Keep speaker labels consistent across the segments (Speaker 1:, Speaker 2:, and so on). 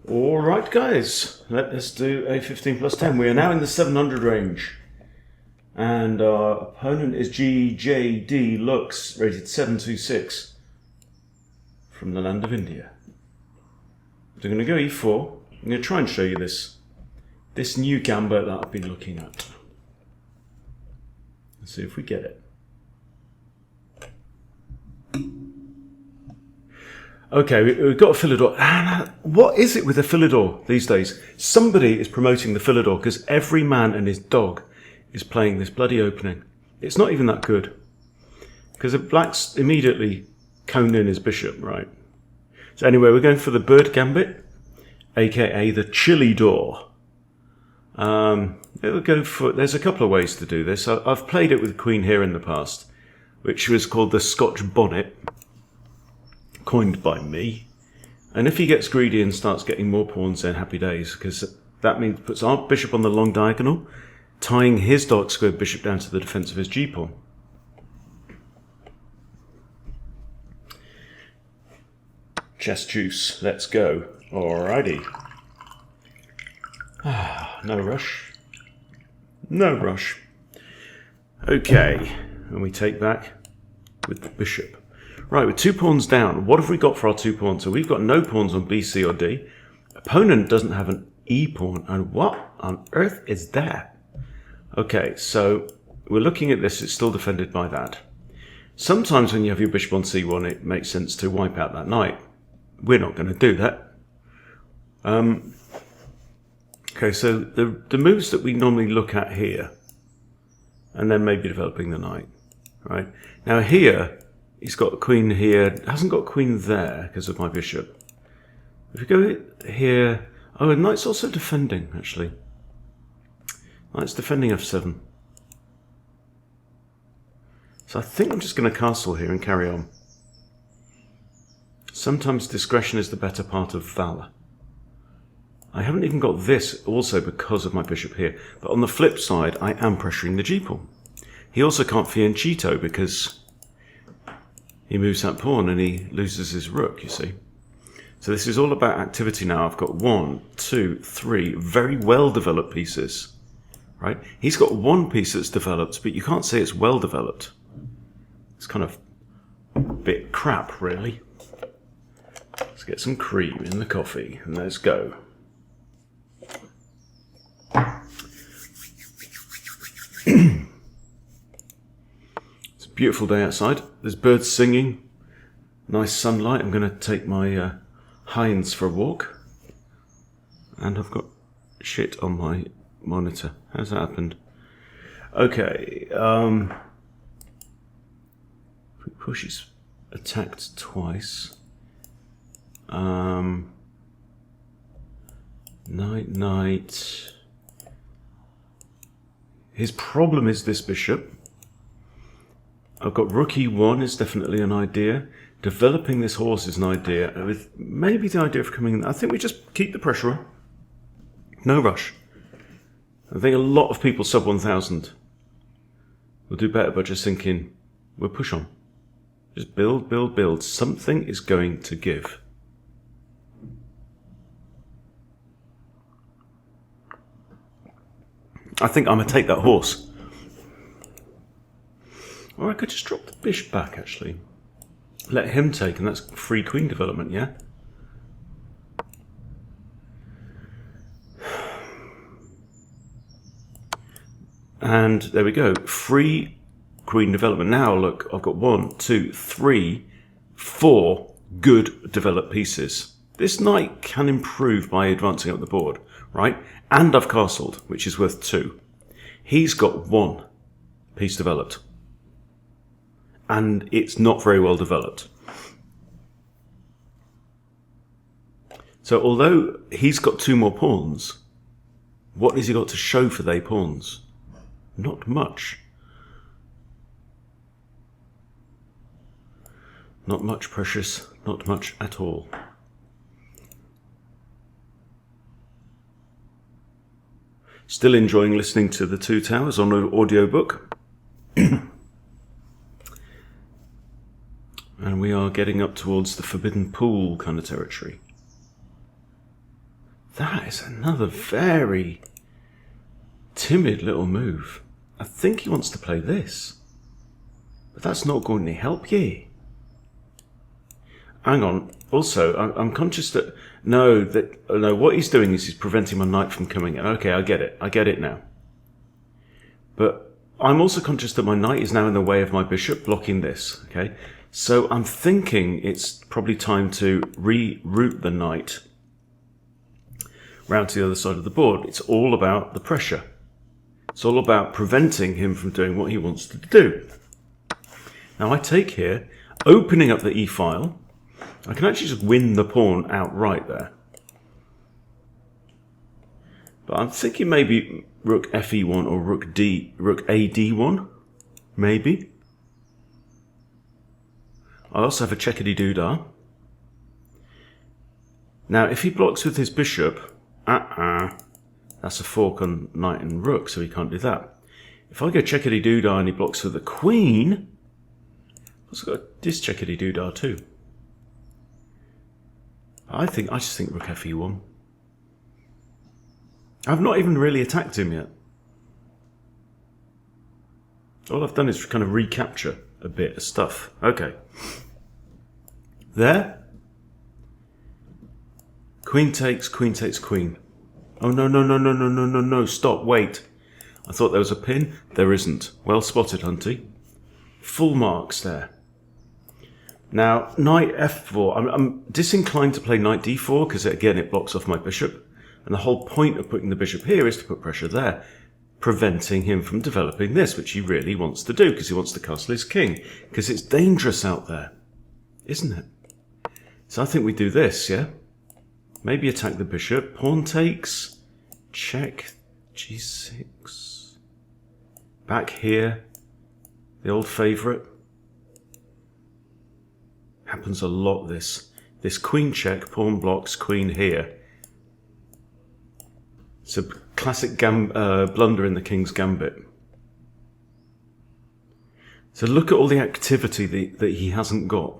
Speaker 1: Alright guys, let us do a 15 plus 10. We are now in the 700 range. And our opponent is GJD Lux, rated 726, from the land of India. So I'm going to go e4. I'm going to try and show you this new gambit that I've been looking at. Let's see if we get it. Okay, we've got a chillidor. And what is it with the chillidor these days? Somebody is promoting the chillidor because every man and his dog is playing this bloody opening. It's not even that good. Because the blacks immediately coned in his bishop, right? So anyway, we're going for the bird gambit, aka the chillidor. It'll go for, there's a couple of ways to do this. I've played it with queen here in the past, which was called the Scotch bonnet, coined by me. And if he gets greedy and starts getting more pawns, then happy days, because that means puts our bishop on the long diagonal, tying his dark squared bishop down to the defense of his g-pawn. Chess juice, let's go. Alrighty. No rush. No rush. Okay, and we take back with the bishop. Right, with 2 pawns down, what have we got for our 2 pawns? So we've got no pawns on B, C, or D. Opponent doesn't have an E pawn, and what on earth is that? Okay, so we're looking at this, it's still defended by that. Sometimes when you have your bishop on C1, it makes sense to wipe out that knight. We're not going to do that. Okay, so the moves that we normally look at here, and then maybe developing the knight, right? Now here, he's got a queen here, hasn't got a queen there because of my bishop. If we go here, oh, and knight's also defending, actually. Knight's defending f7. So I think I'm just going to castle here and carry on. Sometimes discretion is the better part of valor. I haven't even got this also because of my bishop here. But on the flip side, I am pressuring the g-pawn. He also can't fianchetto because he moves that pawn and he loses his rook, you see. So this is all about activity now. I've got 1, 2, 3 very well developed pieces. Right? He's got one piece that's developed, but you can't say it's well developed. It's kind of a bit crap, really. Let's get some cream in the coffee and let's go. It's a beautiful day outside. There's birds singing. Nice sunlight. I'm going to take my hinds for a walk. And I've got shit on my monitor. How's that happened? Okay. Push is attacked twice. Knight. His problem is this bishop. I've got rook e1 is definitely an idea. Developing this horse is an idea. With maybe the idea of coming in. I think we just keep the pressure on. No rush. I think a lot of people sub 1000 will do better by just thinking, we'll push on. Just build, build, build. Something is going to give. I think I'm going to take that horse. Or I could just drop the bishop back, actually. Let him take, and that's free queen development, yeah? And there we go. Free queen development. Now, look, I've got 1, 2, 3, 4 good developed pieces. This knight can improve by advancing up the board, right? And I've castled, which is worth 2. He's got 1 piece developed. And it's not very well developed. So although he's got 2 more pawns, what has he got to show for they pawns? Not much. Not much, precious. Not much at all. Still enjoying listening to the Two Towers on an audiobook. And we are getting up towards the Forbidden Pool kind of territory. That is another very timid little move. I think he wants to play this. But that's not going to help ye. Hang on. Also, I'm conscious that... No, what he's doing is he's preventing my knight from coming in. Okay, I get it. I get it now. But I'm also conscious that my knight is now in the way of my bishop, blocking this. Okay, so I'm thinking it's probably time to reroute the knight round to the other side of the board. It's all about the pressure. It's all about preventing him from doing what he wants to do. Now I take here, opening up the e-file. I can actually just win the pawn outright there. But I'm thinking maybe rook fe1 or rook ad1, maybe. I also have a checkity-doodah. Now, if he blocks with his bishop, that's a fork on knight and rook, so he can't do that. If I go checkity-doodah and he blocks with the queen, I've also got this checkity-doodah too. I just think rook fe1. I've not even really attacked him yet. All I've done is kind of recapture a bit of stuff. Okay. There. Queen takes, queen takes, queen. Oh, no, stop, wait. I thought there was a pin. There isn't. Well spotted, Hunty. Full marks there. Now, knight f4. I'm disinclined to play knight d4 because, again, it blocks off my bishop. And the whole point of putting the bishop here is to put pressure there, preventing him from developing this, which he really wants to do because he wants to castle his king, because it's dangerous out there, isn't it? So I think we do this, yeah? Maybe attack the bishop. Pawn takes. Check. g6. Back here. The old favourite. Happens a lot, this. This queen check, pawn blocks, queen here. It's a classic blunder in the king's gambit. So look at all the activity that he hasn't got.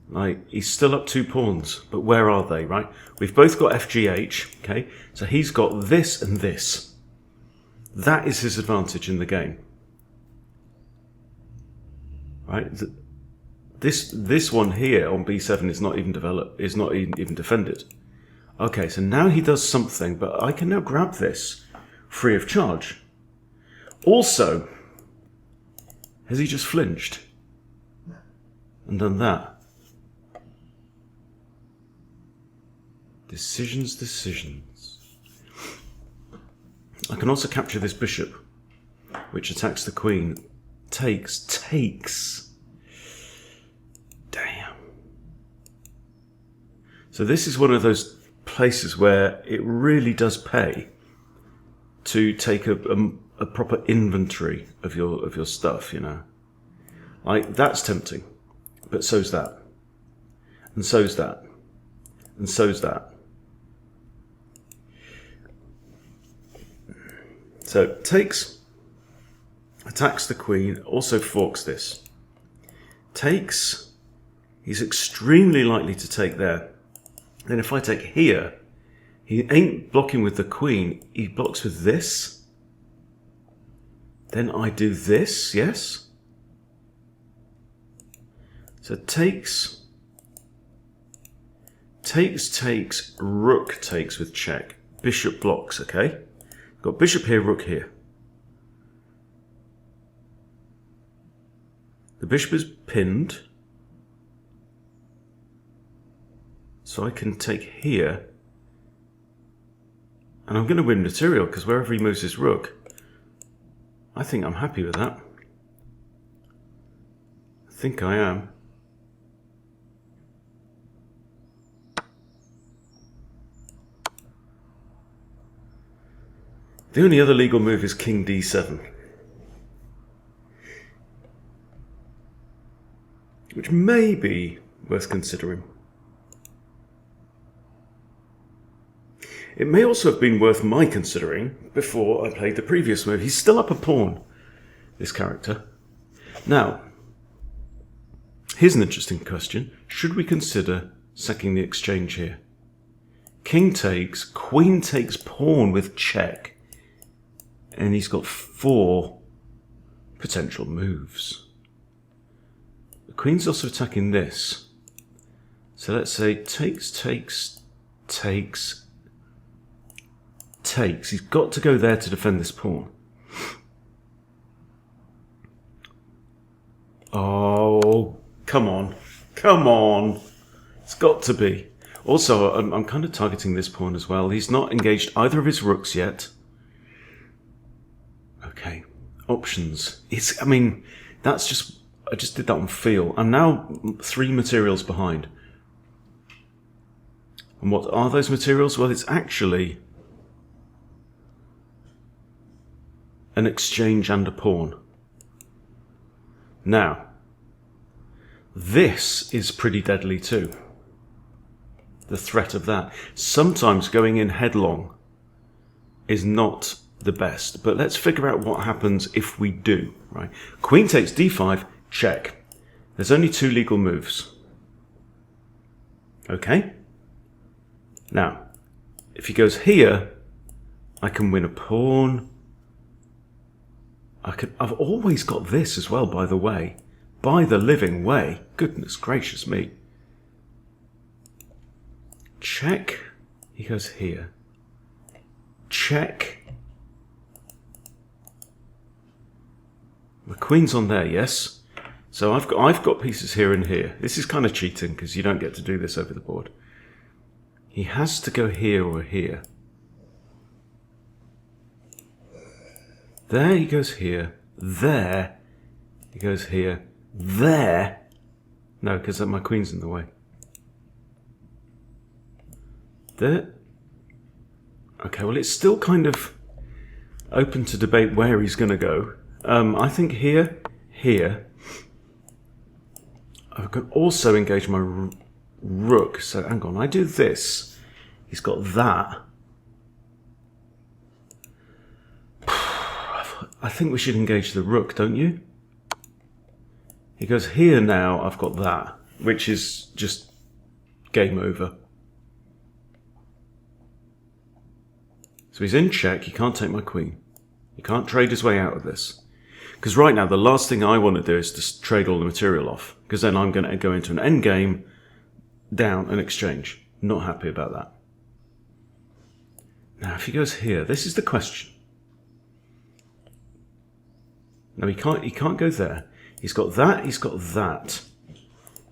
Speaker 1: Like, he's still up 2 pawns, but where are they, right? We've both got FGH, okay? So he's got this and this. That is his advantage in the game. Right? This one here on b7 is not even developed, is not even defended. Okay, so now he does something, but I can now grab this free of charge. Also, has he just flinched and done that? Decisions. I can also capture this bishop, which attacks the queen. Takes. Damn. So this is one of those places where it really does pay to take a proper inventory of your stuff, you know. Like, that's tempting, but so's that, and so's that, and so's that. So takes, attacks the queen, also forks this. Takes, he's extremely likely to take there. Then if I take here, he ain't blocking with the queen, he blocks with this. Then I do this, yes? So takes, rook takes with check. Bishop blocks, okay? Got bishop here, rook here. The bishop is pinned. So I can take here. And I'm going to win material because wherever he moves his rook, I think I'm happy with that. I think I am. The only other legal move is king d7. Which may be worth considering. It may also have been worth my considering before I played the previous move. He's still up a pawn, this character. Now, here's an interesting question. Should we consider sacking the exchange here. King takes, queen takes pawn with check. And he's got 4 potential moves. The queen's also attacking this. So let's say takes, takes, takes, takes. He's got to go there to defend this pawn. Oh, come on. Come on. It's got to be. Also, I'm kind of targeting this pawn as well. He's not engaged either of his rooks yet. Okay. Options. I mean, that's just... I just did that on feel. I'm now 3 materials behind. And what are those materials? Well, it's actually an exchange and a pawn. Now, this is pretty deadly too. The threat of that. Sometimes going in headlong is not the best, but let's figure out what happens if we do, right? Queen takes d5, check. There's only 2 legal moves. Okay? Now, if he goes here, I can win a pawn. I've always got this as well, by the way. By the living way. Goodness gracious me. Check. He goes here. Check. The queen's on there, yes. So I've got pieces here and here. This is kind of cheating because you don't get to do this over the board. He has to go here or here. There he goes here. There he goes here. There. No, because my queen's in the way. There. Okay, well, it's still kind of open to debate where he's going to go. I think here, here. I can also engage my rook. So, hang on, I do this. He's got that. I think we should engage the rook, don't you? He goes here now, I've got that, which is just game over. So he's in check, he can't take my queen. He can't trade his way out of this. Because right now, the last thing I want to do is to trade all the material off. Because then I'm going to go into an endgame, down, and exchange. Not happy about that. Now, if he goes here, this is the question. No, he can't go there. He's got that, he's got that.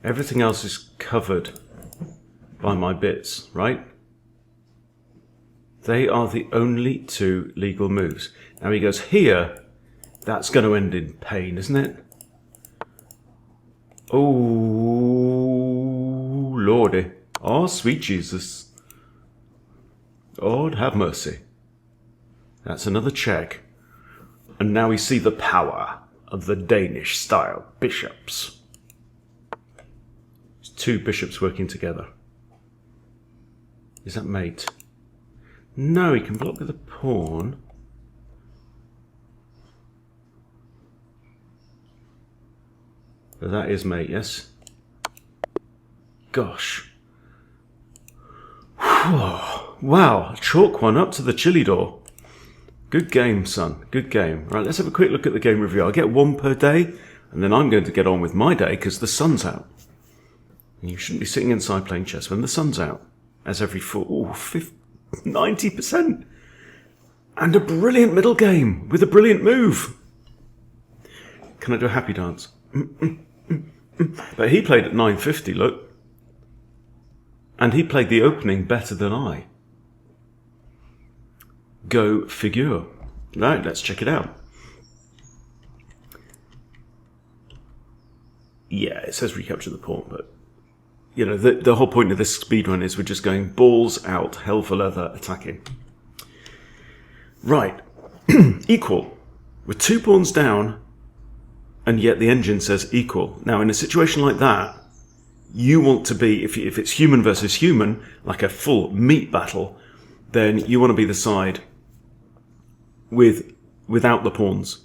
Speaker 1: Everything else is covered by my bits, right? They are the only 2 legal moves. Now he goes here. That's going to end in pain, isn't it? Oh, Lordy. Oh, sweet Jesus. Lord, have mercy. That's another check. And now we see the power of the Danish-style bishops. It's 2 bishops working together. Is that mate? No, he can block with a pawn. But that is mate, yes? Gosh. Wow, chalk one up to the chillidor. Good game, son. Good game. Right, let's have a quick look at the game review. I'll get 1 per day, and then I'm going to get on with my day because the sun's out. And you shouldn't be sitting inside playing chess when the sun's out. As every 90%. And a brilliant middle game with a brilliant move. Can I do a happy dance? But he played at 950, look. And he played the opening better than I. Go figure. Right, let's check it out. Yeah, it says recapture the pawn, but you know, the whole point of this speedrun is we're just going balls out, hell for leather, attacking. Right. Equal. We're 2 pawns down, and yet the engine says equal. Now, in a situation like that, you want to be, if it's human versus human, like a full meat battle, then you want to be the side without the pawns,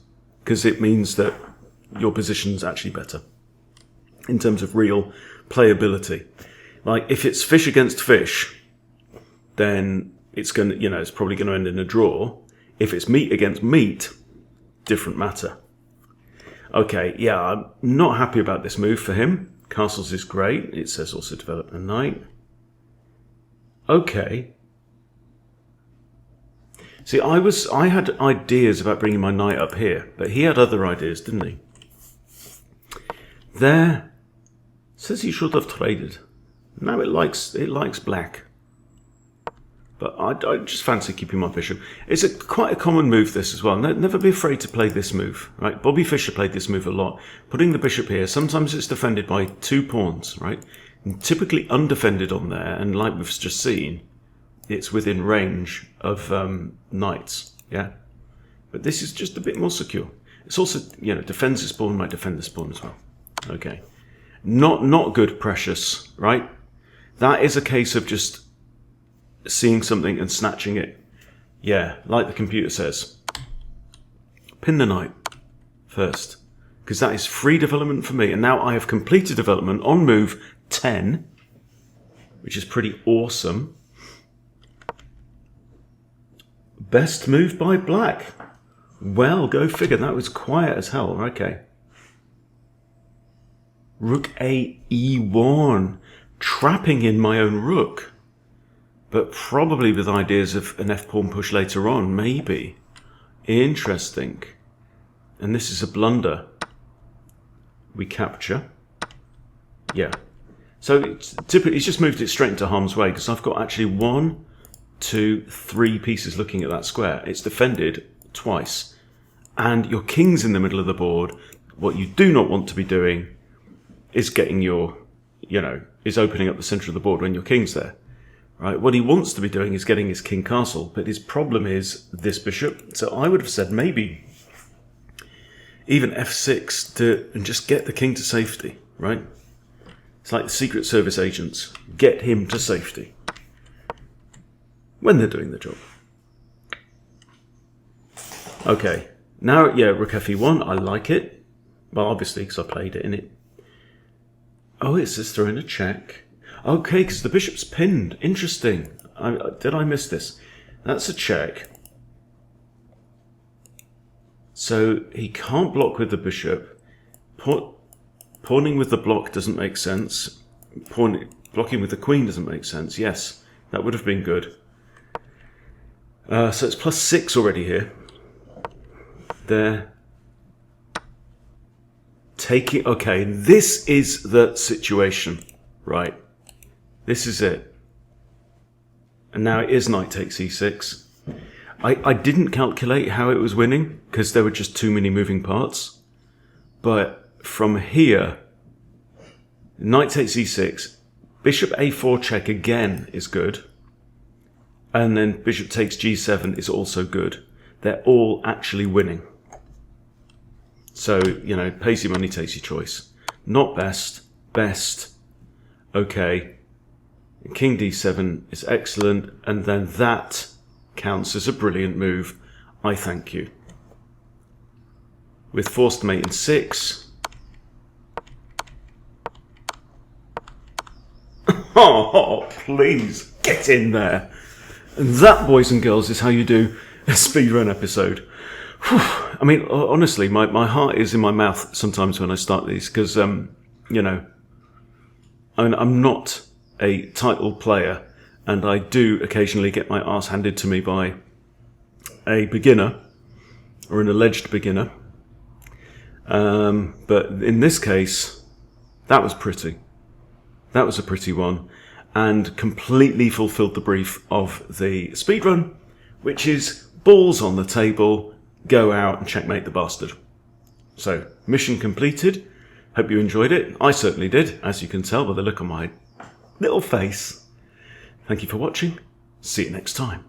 Speaker 1: because it means that your position's actually better in terms of real playability. Like, if it's fish against fish, then it's going to, it's probably going to end in a draw. If it's meat against meat, different matter. Okay, yeah, I'm not happy about this move for him. Castles is great. It says also develop a knight. Okay. See, I had ideas about bringing my knight up here, but he had other ideas, didn't he? There says he should have traded. Now it likes black. But I just fancy keeping my bishop. It's quite a common move, this as well. Never be afraid to play this move, right? Bobby Fischer played this move a lot. Putting the bishop here, sometimes it's defended by 2 pawns, right? And typically undefended on there, and like we've just seen, it's within range of knights, yeah? But this is just a bit more secure. It's also, defends this pawn, might defend this pawn as well. Okay. Not good, precious, right? That is a case of just seeing something and snatching it. Yeah, like the computer says. Pin the knight first, because that is free development for me. And now I have completed development on move 10, which is pretty awesome. Best move by black. Well, go figure. That was quiet as hell. Okay. Rook A E1. Trapping in my own rook. But probably with ideas of an f-pawn push later on, maybe. Interesting. And this is a blunder. We capture. Yeah. So typically he's just moved it straight into harm's way, because I've got actually 1, 2, 3 pieces looking at that square. It's defended twice. And your king's in the middle of the board. What you do not want to be doing is getting your, is opening up the center of the board when your king's there. Right, what he wants to be doing is getting his king castle, but his problem is this bishop. So I would have said maybe even f6 and just get the king to safety, right? It's like the Secret Service agents. Get him to safety when they're doing the job. Okay, now, yeah, rook f1, I like it. Well, obviously, because I played it in it. Oh, it says throw in a check. Okay, because the bishop's pinned. Interesting. Did I miss this? That's a check. So he can't block with the bishop. Pawning with the block doesn't make sense. Blocking with the queen doesn't make sense. Yes, that would have been good. So it's +6 already here. There. Okay, this is the situation, right? This is it. And now it is knight takes e6. I didn't calculate how it was winning, because there were just too many moving parts. But from here, knight takes e6, bishop a4 check again is good. And then bishop takes g7 is also good. They're all actually winning. So, pays your money, takes your choice. Not best, best. Okay. King d7 is excellent, and then that counts as a brilliant move. I thank you. With forced mate in 6. Oh, please, get in there. And that, boys and girls, is how you do a speedrun episode. Whew. I mean, honestly, my heart is in my mouth sometimes when I start these, because, I'm not a title player, and I do occasionally get my arse handed to me by a beginner, or an alleged beginner. But in this case, that was pretty. That was a pretty one, and completely fulfilled the brief of the speedrun, which is balls on the table, go out and checkmate the bastard. So, mission completed. Hope you enjoyed it. I certainly did, as you can tell by the look on my little face. Thank you for watching. See you next time.